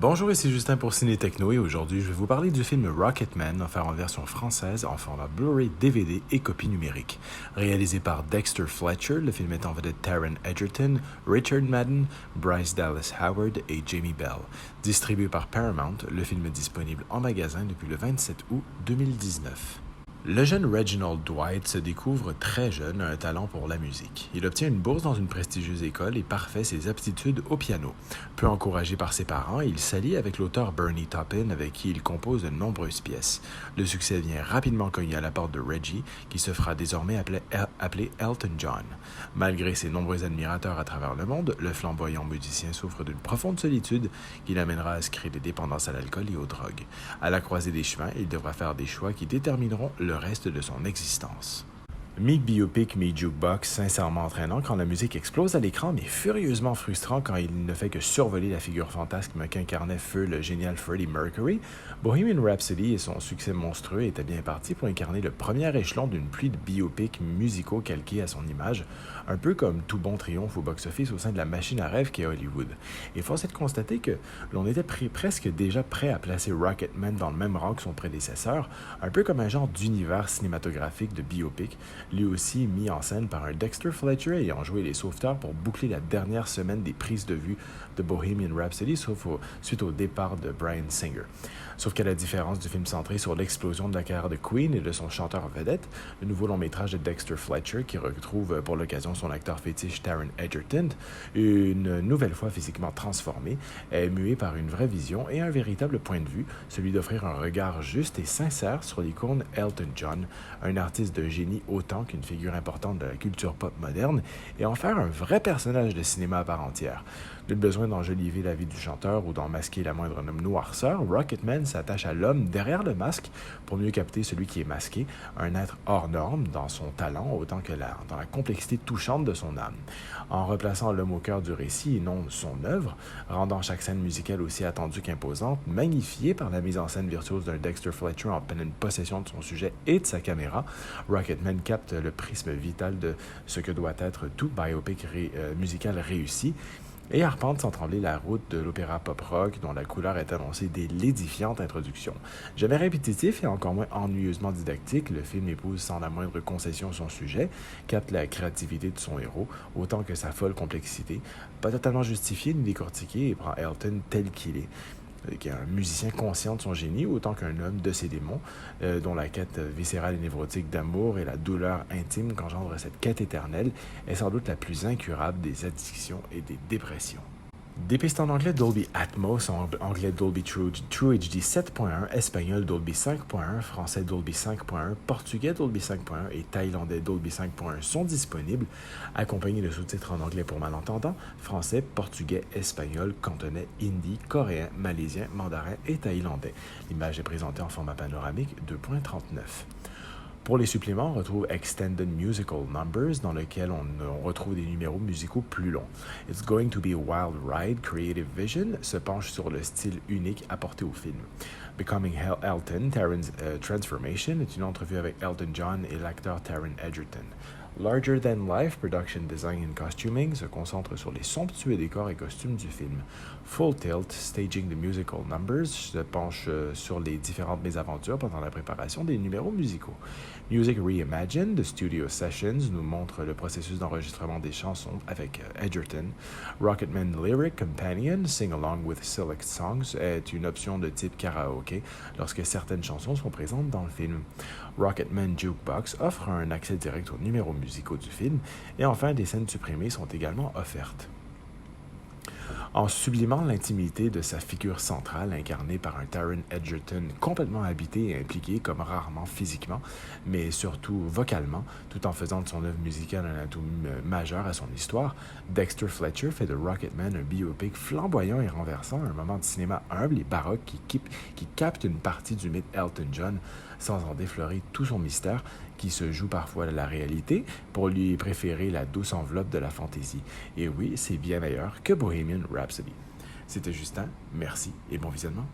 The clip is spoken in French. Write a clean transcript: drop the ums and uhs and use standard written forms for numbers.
Bonjour, ici Justin pour Ciné Techno et aujourd'hui je vais vous parler du film Rocketman, offert en version française en format Blu-ray, DVD et copie numérique. Réalisé par Dexter Fletcher, le film est en vedette Taron Egerton, Richard Madden, Bryce Dallas Howard et Jamie Bell. Distribué par Paramount, le film est disponible en magasin depuis le 27 août 2019. Le jeune Reginald Dwight se découvre très jeune un talent pour la musique. Il obtient une bourse dans une prestigieuse école et parfait ses aptitudes au piano. Peu encouragé par ses parents, il s'allie avec l'auteur Bernie Taupin avec qui il compose de nombreuses pièces. Le succès vient rapidement cogner à la porte de Reggie, qui se fera désormais appeler Elton John. Malgré ses nombreux admirateurs à travers le monde, le flamboyant musicien souffre d'une profonde solitude qui l'amènera à se créer des dépendances à l'alcool et aux drogues. À la croisée des chemins, il devra faire des choix qui détermineront le reste de son existence. Mi-biopic, mi-jukebox, sincèrement entraînant quand la musique explose à l'écran, mais furieusement frustrant quand il ne fait que survoler la figure fantasme qu'incarnait feu le génial Freddie Mercury, Bohemian Rhapsody et son succès monstrueux étaient bien partis pour incarner le premier échelon d'une pluie de biopics musicaux calqués à son image, un peu comme tout bon triomphe au box-office au sein de la machine à rêve qu'est Hollywood. Et force est de constater que l'on était presque déjà prêt à placer Rocketman dans le même rang que son prédécesseur, un peu comme un genre d'univers cinématographique de biopic, lui aussi mis en scène par un Dexter Fletcher ayant joué les sauveteurs pour boucler la dernière semaine des prises de vue de Bohemian Rhapsody suite au départ de Bryan Singer. Sauf qu'à la différence du film centré sur l'explosion de la carrière de Queen et de son chanteur vedette, le nouveau long-métrage de Dexter Fletcher, qui retrouve pour l'occasion son acteur fétiche Taron Egerton, une nouvelle fois physiquement transformé, est mué par une vraie vision et un véritable point de vue, celui d'offrir un regard juste et sincère sur l'icône Elton John, un artiste de génie autant qu'une figure importante de la culture pop moderne, et en faire un vrai personnage de cinéma à part entière. Nul besoin d'enjoliver la vie du chanteur ou d'en masquer la moindre noirceur, Rocketman s'attache à l'homme derrière le masque pour mieux capter celui qui est masqué, un être hors norme dans son talent autant que dans la complexité touchante de son âme. En replaçant l'homme au cœur du récit et non son œuvre, rendant chaque scène musicale aussi attendue qu'imposante, magnifiée par la mise en scène virtuose d'un Dexter Fletcher en pleine possession de son sujet et de sa caméra, Rocketman capte le prisme vital de ce que doit être tout biopic musical réussi, et arpente sans trembler la route de l'opéra pop-rock dont la couleur est annoncée dès l'édifiante introduction. Jamais répétitif et encore moins ennuyeusement didactique, le film épouse sans la moindre concession son sujet, capte la créativité de son héros, autant que sa folle complexité, pas totalement justifiée ni décortiquée et prend Elton tel qu'il est, qui est un musicien conscient de son génie autant qu'un homme de ses démons, dont la quête viscérale et névrotique d'amour et la douleur intime qu'engendre cette quête éternelle est sans doute la plus incurable des addictions et des dépressions. Des pistes en anglais Dolby Atmos, en anglais Dolby True HD 7.1, espagnol Dolby 5.1, français Dolby 5.1, portugais Dolby 5.1 et thaïlandais Dolby 5.1 sont disponibles, accompagnés de sous-titres en anglais pour malentendants, français, portugais, espagnol, cantonais, hindi, coréen, malaisien, mandarin et thaïlandais. L'image est présentée en format panoramique 2.39. Pour les suppléments, on retrouve Extended Musical Numbers, dans lequel on retrouve des numéros musicaux plus longs. It's Going to be a Wild Ride, Creative Vision, se penche sur le style unique apporté au film. Becoming Elton, Taron's Transformation, est une entrevue avec Elton John et l'acteur Taron Egerton. Larger Than Life, Production Design and Costuming, se concentre sur les somptueux décors et costumes du film. Full Tilt, Staging the Musical Numbers, se penche sur les différentes mésaventures pendant la préparation des numéros musicaux. Music Reimagined, The Studio Sessions, nous montre le processus d'enregistrement des chansons avec Egerton. Rocketman Lyric Companion, Sing Along with Select Songs, est une option de type karaoke lorsque certaines chansons sont présentes dans le film. Rocketman Jukebox offre un accès direct aux numéros musicaux du film, et enfin des scènes supprimées sont également offertes. En sublimant l'intimité de sa figure centrale incarnée par un Taron Egerton complètement habité et impliqué comme rarement physiquement, mais surtout vocalement, tout en faisant de son œuvre musicale un atout majeur à son histoire, Dexter Fletcher fait de Rocketman un biopic flamboyant et renversant, un moment de cinéma humble et baroque qui capte une partie du mythe Elton John sans en déflorer tout son mystère, qui se joue parfois à la réalité pour lui préférer la douce enveloppe de la fantaisie. Et oui, c'est bien meilleur que Bohemian Rhapsody. C'était Justin, merci et bon visionnement.